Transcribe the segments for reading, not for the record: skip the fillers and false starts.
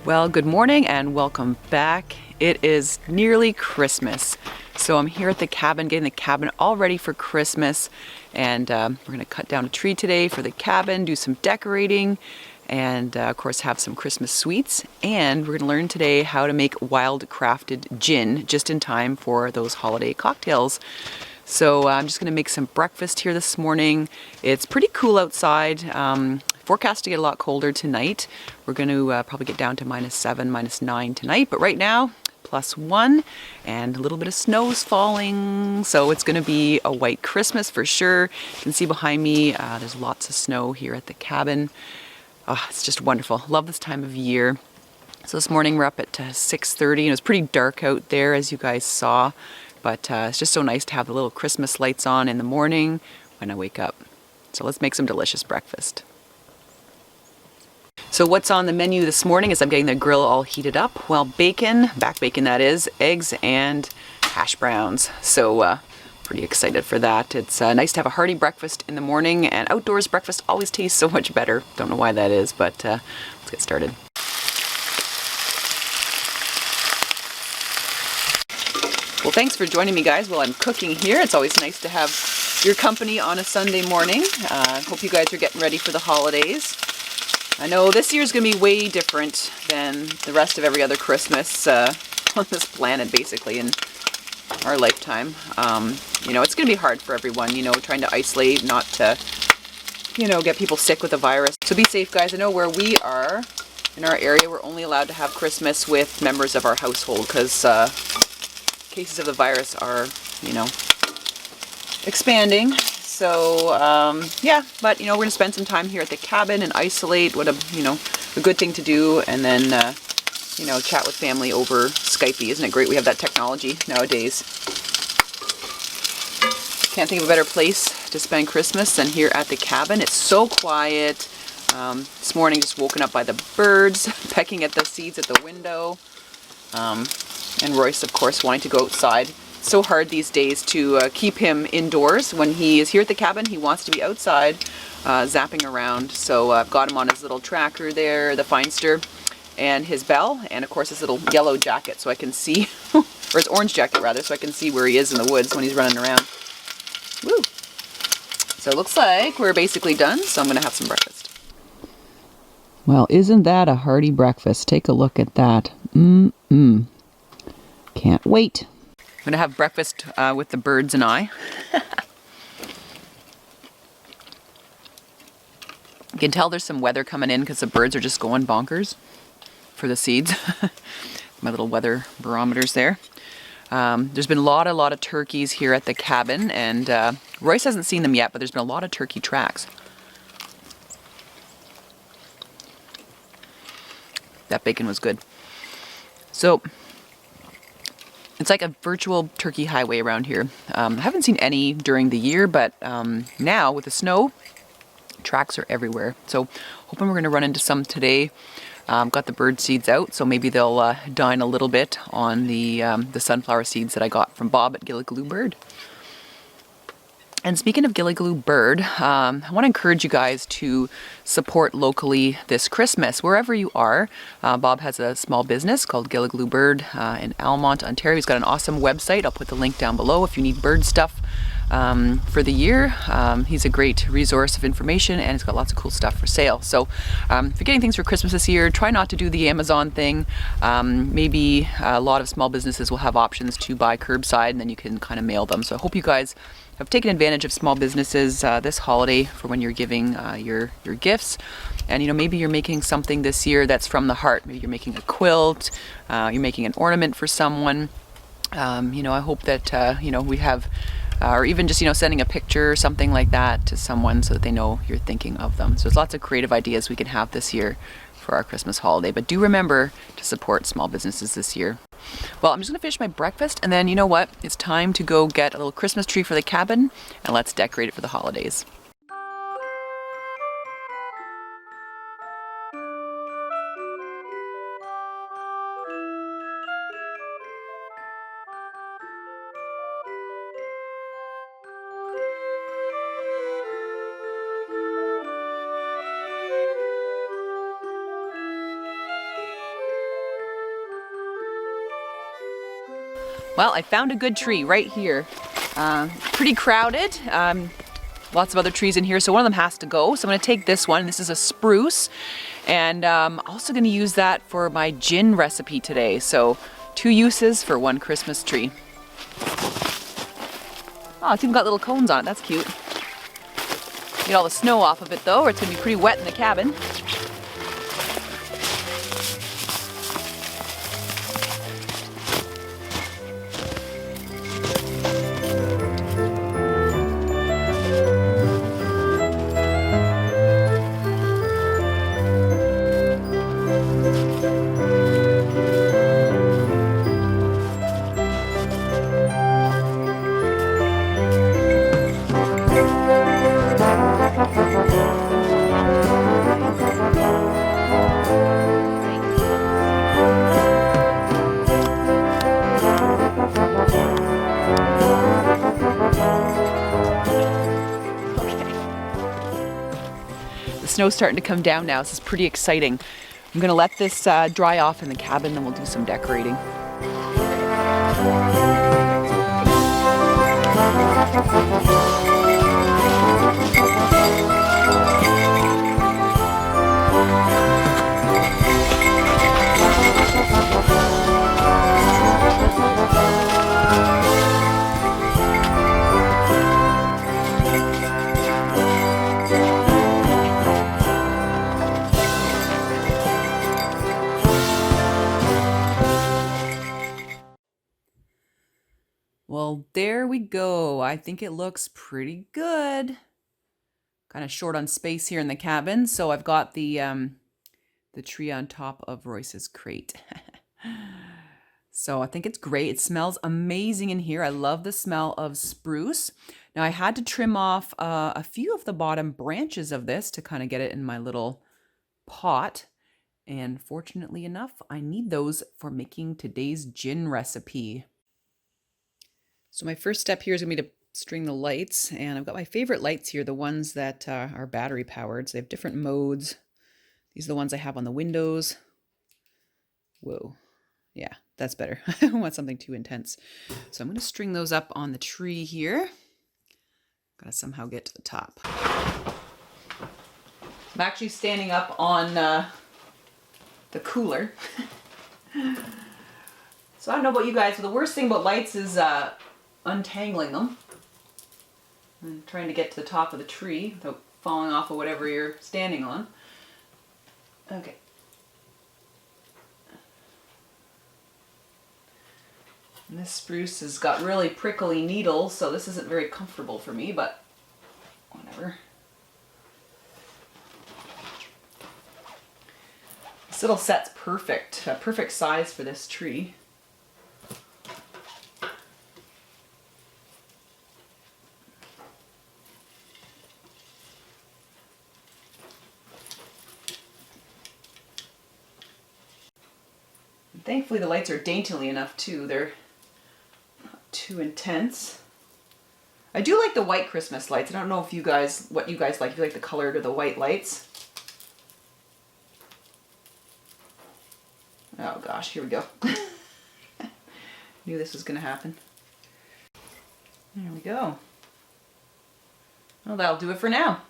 Well, good morning and welcome back. It is nearly Christmas, so I'm here at the cabin, getting the cabin all ready for Christmas. And we're gonna cut down a tree today for the cabin, do some decorating, and of course have some Christmas sweets. And we're gonna learn today how to make wildcrafted gin just in time for those holiday cocktails. So I'm just gonna make some breakfast here this morning. It's pretty cool outside. Forecast to get a lot colder tonight. We're going to probably get down to -7, -9 tonight, but right now +1 and a little bit of snow's falling, so it's going to be a white Christmas for sure. You can see behind me there's lots of snow here at the cabin. Oh, it's just wonderful. Love this time of year. So this morning we're up at 6:30 and it was pretty dark out there, as you guys saw, but it's just so nice to have the little Christmas lights on in the morning when I wake up. So let's make some delicious breakfast. So what's on the menu this morning is I'm getting the grill all heated up. Well, bacon, back bacon that is, eggs and hash browns. So pretty excited for that. It's nice to have a hearty breakfast in the morning, and outdoors breakfast always tastes so much better. Don't know why that is, but let's get started. Well, thanks for joining me, guys, while I'm cooking here. It's always nice to have your company on a Sunday morning. Hope you guys are getting ready for the holidays. I know this year's going to be way different than the rest of every other Christmas on this planet, basically, in our lifetime. You know, it's going to be hard for everyone, you know, trying to isolate, not to, you know, get people sick with the virus. So be safe, guys. I know where we are, in our area, we're only allowed to have Christmas with members of our household because cases of the virus are, you know, expanding. So yeah, but you know, we're gonna spend some time here at the cabin and isolate. What a, you know, a good thing to do, and then you know, chat with family over Skype. Isn't it great we have that technology nowadays? Can't think of a better place to spend Christmas than here at the cabin. It's so quiet. This morning just woken up by the birds pecking at the seeds at the window, and Royce, of course, wanting to go outside. So hard these days to keep him indoors. When he is here at the cabin, he wants to be outside zapping around. So I've got him on his little tracker there, the Feinster, and his bell, and of course his little yellow jacket so I can see, or his orange jacket rather, so I can see where he is in the woods when he's running around. Woo! So it looks like we're basically done, so I'm going to have some breakfast. Well, isn't that a hearty breakfast? Take a look at that. Can't wait. I'm gonna have breakfast with the birds and I. You can tell there's some weather coming in because the birds are just going bonkers for the seeds. My little weather barometers there. There's been a lot of turkeys here at the cabin, and Royce hasn't seen them yet, but there's been a lot of turkey tracks. That bacon was good. So it's like a virtual turkey highway around here. I haven't seen any during the year, but now with the snow, tracks are everywhere. So hoping we're going to run into some today. Got the bird seeds out, so maybe they'll dine a little bit on the sunflower seeds that I got from Bob at Gilligaloo Bird. And speaking of Gilligaloo Bird, I want to encourage you guys to support locally this Christmas, wherever you are. Bob has a small business called Gilligaloo Bird in Almont, Ontario. He's got an awesome website. I'll put the link down below if you need bird stuff for the year. He's a great resource of information, and he's got lots of cool stuff for sale. So if you're getting things for Christmas this year, try not to do the Amazon thing. Maybe a lot of small businesses will have options to buy curbside, and then you can kind of mail them. So I hope you guys have taken advantage of small businesses this holiday for when you're giving your gifts. And you know, maybe you're making something this year that's from the heart. Maybe you're making a quilt, you're making an ornament for someone. You know, I hope that you know, we have, or even just, you know, sending a picture or something like that to someone so that they know you're thinking of them. So there's lots of creative ideas we can have this year for our Christmas holiday. But do remember to support small businesses this year. Well, I'm just going to finish my breakfast, and then you know what? It's time to go get a little Christmas tree for the cabin, and let's decorate it for the holidays. Well, I found a good tree right here. Pretty crowded. Lots of other trees in here, so one of them has to go. So I'm gonna take this one. This is a spruce, and I'm also gonna use that for my gin recipe today. So 2 uses for 1 Christmas tree. Oh, it's even got little cones on it. That's cute. Get all the snow off of it though, or it's gonna be pretty wet in the cabin. The snow's starting to come down now. This is pretty exciting. I'm gonna let this dry off in the cabin, then we'll do some decorating. Well, there we go. I think it looks pretty good. Kind of short on space here in the cabin, so I've got the tree on top of Royce's crate. So I think it's great. It smells amazing in here. I love the smell of spruce. Now I had to trim off a few of the bottom branches of this to kind of get it in my little pot. And fortunately enough, I need those for making today's gin recipe. So my first step here is going to be to string the lights, and I've got my favorite lights here, the ones that are battery powered. So they have different modes. These are the ones I have on the windows. Whoa. Yeah, that's better. I don't want something too intense. So I'm going to string those up on the tree here. Got to somehow get to the top. I'm actually standing up on the cooler. So I don't know about you guys, but the worst thing about lights is untangling them and trying to get to the top of the tree without falling off of whatever you're standing on. Okay. And this spruce has got really prickly needles, so this isn't very comfortable for me, but whatever. This little set's perfect, a perfect size for this tree. Thankfully the lights are daintily enough too. They're not too intense. I do like the white Christmas lights. I don't know if you guys, what you guys like, if you like the colored or the white lights. Oh gosh, here we go. Knew this was gonna happen. There we go. Well, that'll do it for now.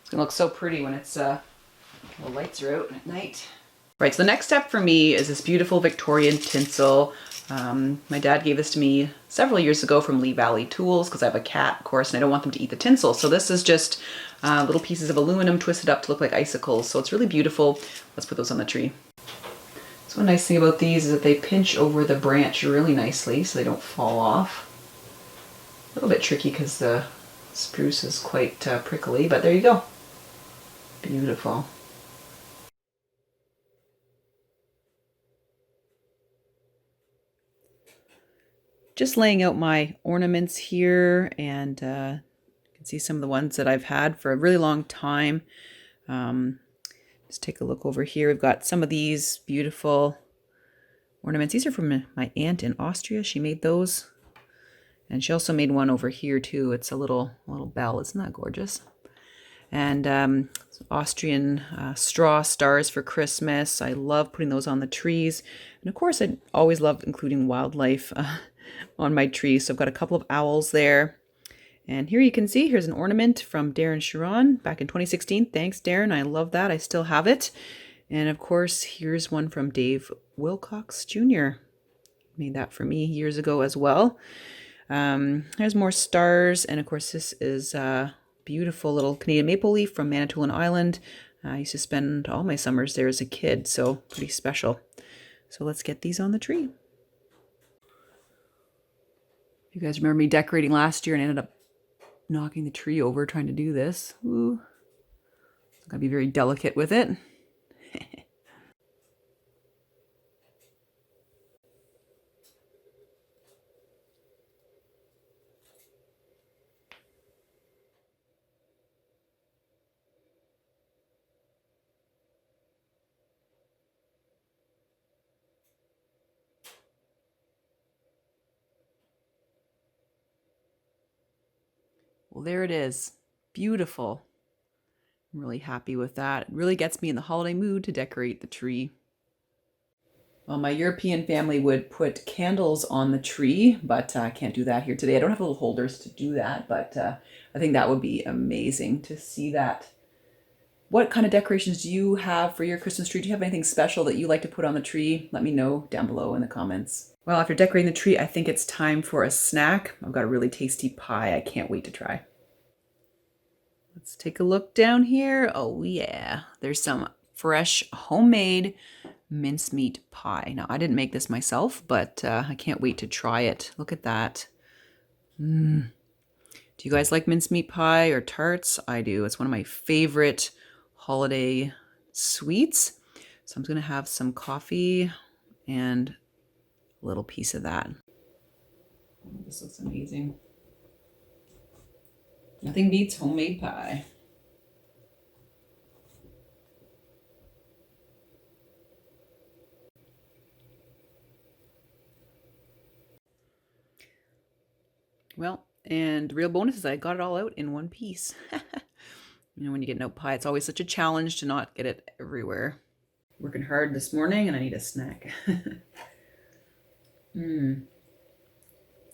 It's gonna look so pretty when it's the lights are out at night. Right, so the next step for me is this beautiful Victorian tinsel. My dad gave this to me several years ago from Lee Valley Tools because I have a cat, of course, and I don't want them to eat the tinsel. So this is just little pieces of aluminum twisted up to look like icicles. So it's really beautiful. Let's put those on the tree. So one nice thing about these is that they pinch over the branch really nicely so they don't fall off. A little bit tricky because the spruce is quite prickly, but there you go. Beautiful. Just laying out my ornaments here, and you can see some of the ones that I've had for a really long time. Just take a look over here. We've got some of these beautiful ornaments. These are from my aunt in Austria. She made those. And she also made one over here too. It's a little bell. Isn't that gorgeous? And Austrian straw stars for Christmas. I love putting those on the trees. And of course, I always love including wildlife on my tree. So I've got a couple of owls there. And here you can see, here's an ornament from Darren Sharon back in 2016. Thanks, Darren. I love that. I still have it. And of course, here's one from Dave Wilcox Jr. Made that for me years ago as well. There's more stars. And of course, this is a beautiful little Canadian maple leaf from Manitoulin Island. I used to spend all my summers there as a kid, so pretty special. So let's get these on the tree. You guys remember me decorating last year and ended up knocking the tree over trying to do this. Ooh. Gotta be very delicate with it. Well, there it is. Beautiful. I'm really happy with that. It really gets me in the holiday mood to decorate the tree. Well, my European family would put candles on the tree, but I can't do that here today. I don't have little holders to do that, but I think that would be amazing to see that. What kind of decorations do you have for your Christmas tree? Do you have anything special that you like to put on the tree? Let me know down below in the comments. Well, after decorating the tree, I think it's time for a snack. I've got a really tasty pie I can't wait to try. Let's take a look down here. Oh yeah, there's some fresh homemade mincemeat pie. Now, I didn't make this myself, but I can't wait to try it. Look at that. Do you guys like mincemeat pie or tarts? I do. It's one of my favorite holiday sweets. So I'm going to have some coffee and a little piece of that. Oh, this looks amazing. Nothing beats homemade pie. Well, and the real bonus is I got it all out in one piece. You know, when you get an out pie, it's always such a challenge to not get it everywhere. Working hard this morning and I need a snack. Well,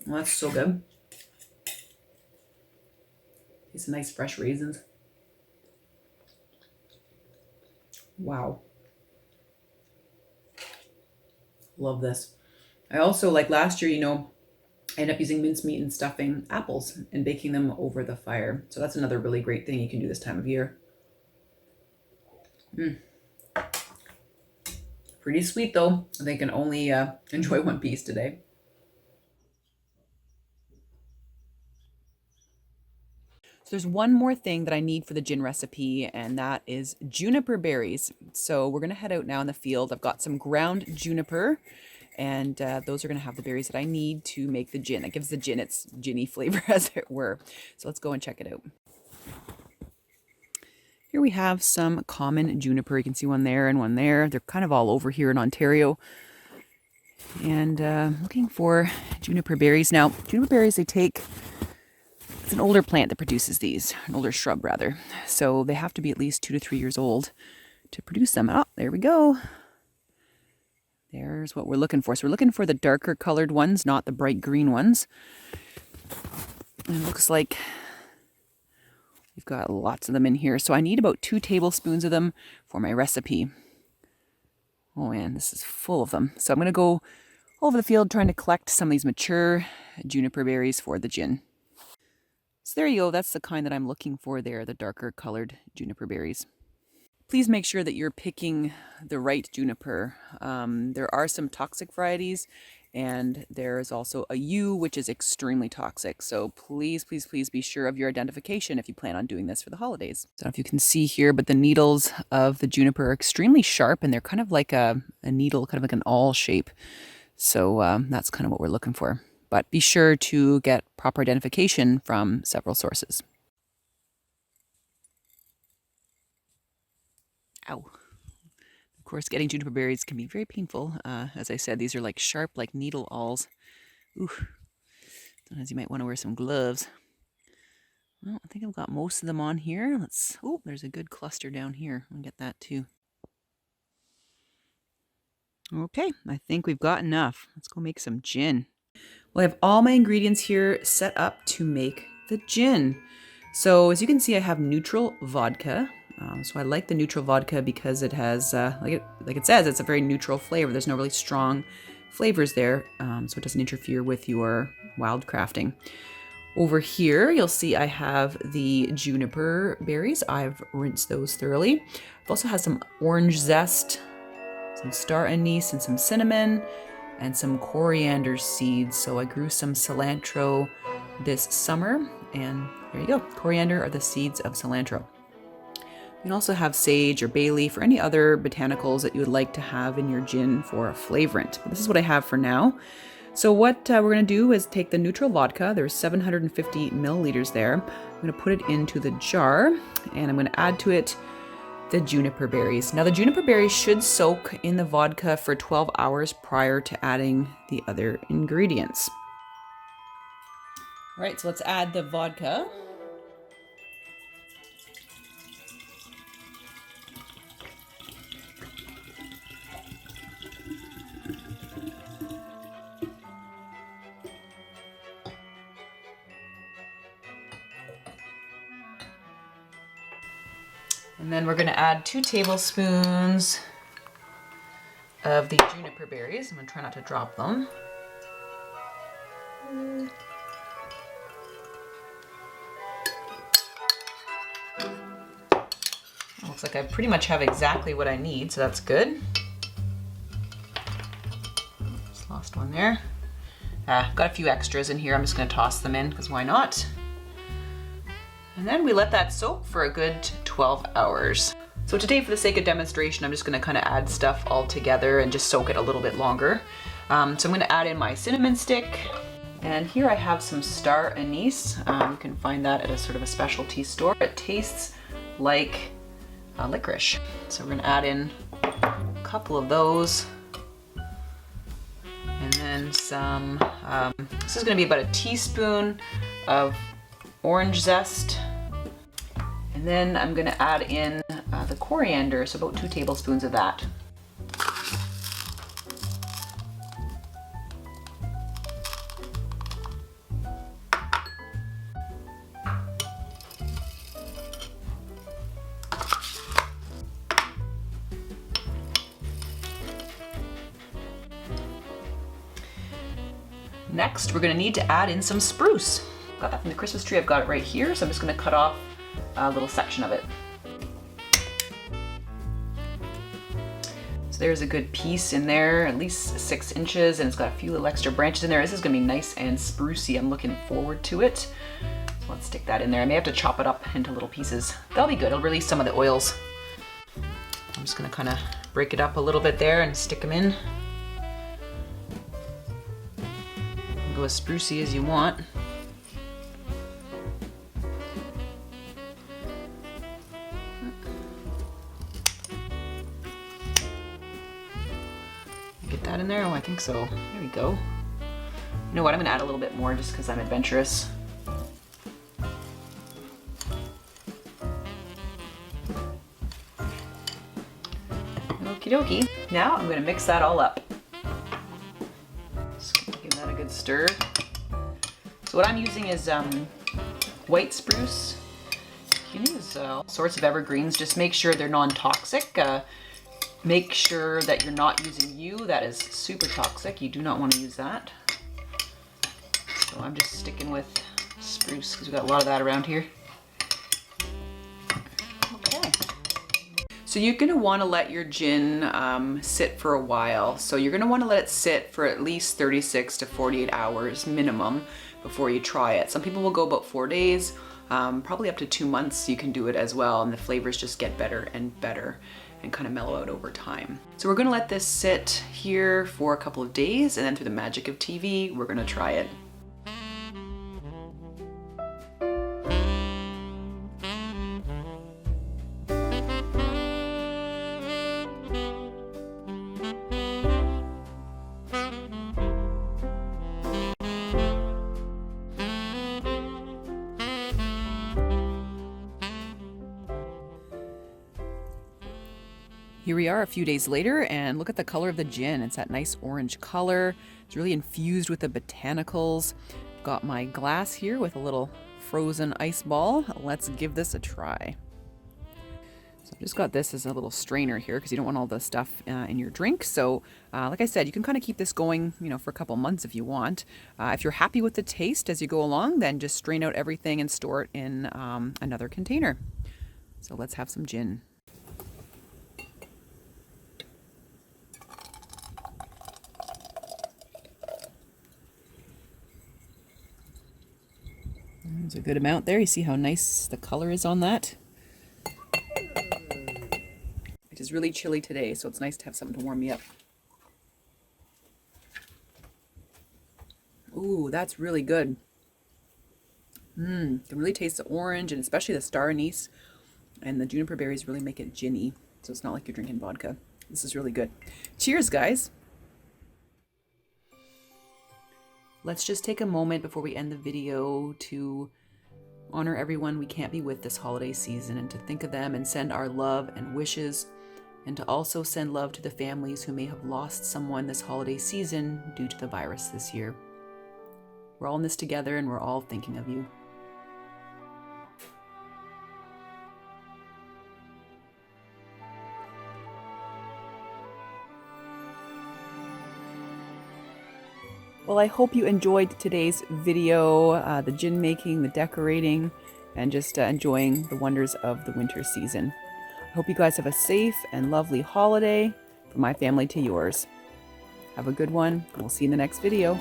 that's so good. Get some nice fresh raisins. Wow. Love this. I also, like last year, you know, I end up using mincemeat and stuffing apples and baking them over the fire. So that's another really great thing you can do this time of year. Pretty sweet though. I think I can only enjoy one piece today. So there's one more thing that I need for the gin recipe, and that is juniper berries. So we're going to head out now in the field. I've got some ground juniper, and those are going to have the berries that I need to make the gin. It gives the gin its ginny flavor, as it were. So let's go and check it out. Here we have some common juniper. You can see one there and one there. They're kind of all over here in Ontario. And looking for juniper berries. Now, juniper berries, it's an older plant that produces these, an older shrub rather. So they have to be at least 2 to 3 years old to produce them. Oh, there we go. There's what we're looking for. So we're looking for the darker colored ones, not the bright green ones. And it looks like we've got lots of them in here. So I need about 2 tablespoons of them for my recipe. Oh man, this is full of them. So I'm going to go all over the field trying to collect some of these mature juniper berries for the gin. So there you go. That's the kind that I'm looking for there, the darker colored juniper berries. Please make sure that you're picking the right juniper. There are some toxic varieties, and there is also a yew, which is extremely toxic. So please, please, please be sure of your identification if you plan on doing this for the holidays. I don't know if you can see here, but the needles of the juniper are extremely sharp, and they're kind of like a needle, kind of like an awl shape. So that's kind of what we're looking for. But be sure to get proper identification from several sources. Ow. Of course, getting juniper berries can be very painful. As I said, these are like sharp, like needle awls. Ooh. Sometimes you might want to wear some gloves. Well, I think I've got most of them on here. Oh, there's a good cluster down here. I'll get that too. Okay, I think we've got enough. Let's go make some gin. Well, I have all my ingredients here set up to make the gin. So as you can see, I have neutral vodka. So I like the neutral vodka because it has, like it says, it's a very neutral flavor. There's no really strong flavors there, so it doesn't interfere with your wild crafting. Over here, you'll see I have the juniper berries. I've rinsed those thoroughly. I've also had some orange zest, some star anise, and some cinnamon, and some coriander seeds. So I grew some cilantro this summer, and there you go. Coriander are the seeds of cilantro. You can also have sage or bay leaf or any other botanicals that you would like to have in your gin for a flavorant. But this is what I have for now. So what we're going to do is take the neutral vodka. There's 750 milliliters there. I'm going to put it into the jar, and I'm going to add to it the juniper berries. Now the juniper berries should soak in the vodka for 12 hours prior to adding the other ingredients. All right, so let's add the vodka. And then we're going to add 2 tablespoons of the juniper berries. I'm going to try not to drop them. Looks like I pretty much have exactly what I need, so that's good. Just lost one there. I've got a few extras in here. I'm just going to toss them in because why not? And then we let that soak for a good 12 hours. So today, for the sake of demonstration, I'm just going to kind of add stuff all together and just soak it a little bit longer. So I'm going to add in my cinnamon stick. And here I have some star anise. You can find that at a sort of a specialty store. It tastes like licorice. So we're going to add in a couple of those. And then some, this is going to be about a teaspoon of orange zest. And then I'm going to add in the coriander, so about 2 tablespoons of that. Next, we're going to need to add in some spruce. Got that from the Christmas tree. I've got it right here, so I'm just going to cut off a little section of it. So there's a good piece in there, at least 6 inches, and it's got a few little extra branches in there. This is going to be nice and sprucey. I'm looking forward to it. So let's stick that in there. I may have to chop it up into little pieces. That'll be good. It'll release some of the oils. I'm just going to kind of break it up a little bit there and stick them in. Go as sprucey as you want. Get that in there? Oh, I think so. There we go. You know what? I'm gonna add a little bit more just because I'm adventurous. Okie dokie. Now I'm gonna mix that all up. Give that a good stir. So what I'm using is white spruce. You can use all sorts of evergreens. Just make sure they're non-toxic. Make sure that you're not using yew. That is super toxic. You do not want to use that. So I'm just sticking with spruce because we've got a lot of that around here. Okay. So you're going to want to let your gin sit for a while. So you're going to want to let it sit for at least 36 to 48 hours minimum before you try it. Some people will go about 4 days, probably up to 2 months you can do it as well, and the flavors just get better and better and kind of mellow out over time. So we're going to let this sit here for a couple of days, and then through the magic of TV, we're going to try it. Here we are a few days later, and look at the color of the gin. It's that nice orange color. It's really infused with the botanicals. Got my glass here with a little frozen ice ball. Let's give this a try. So I've just got this as a little strainer here because you don't want all the stuff in your drink. So like I said, you can kind of keep this going, for a couple months if you want. If you're happy with the taste as you go along, then just strain out everything and store it in another container. So let's have some gin. There's a good amount there. You see how nice the color is on that? It is really chilly today, so it's nice to have something to warm me up. Ooh, that's really good. Can really taste the orange and especially the star anise, and the juniper berries really make it ginny, so it's not like you're drinking vodka. This is really good. Cheers, guys. Let's just take a moment before we end the video to honor everyone we can't be with this holiday season, and to think of them and send our love and wishes, and to also send love to the families who may have lost someone this holiday season due to the virus this year. We're all in this together, and we're all thinking of you. Well, I hope you enjoyed today's video, the gin making, the decorating, and just enjoying the wonders of the winter season. I hope you guys have a safe and lovely holiday, from my family to yours. Have a good one, and we'll see you in the next video.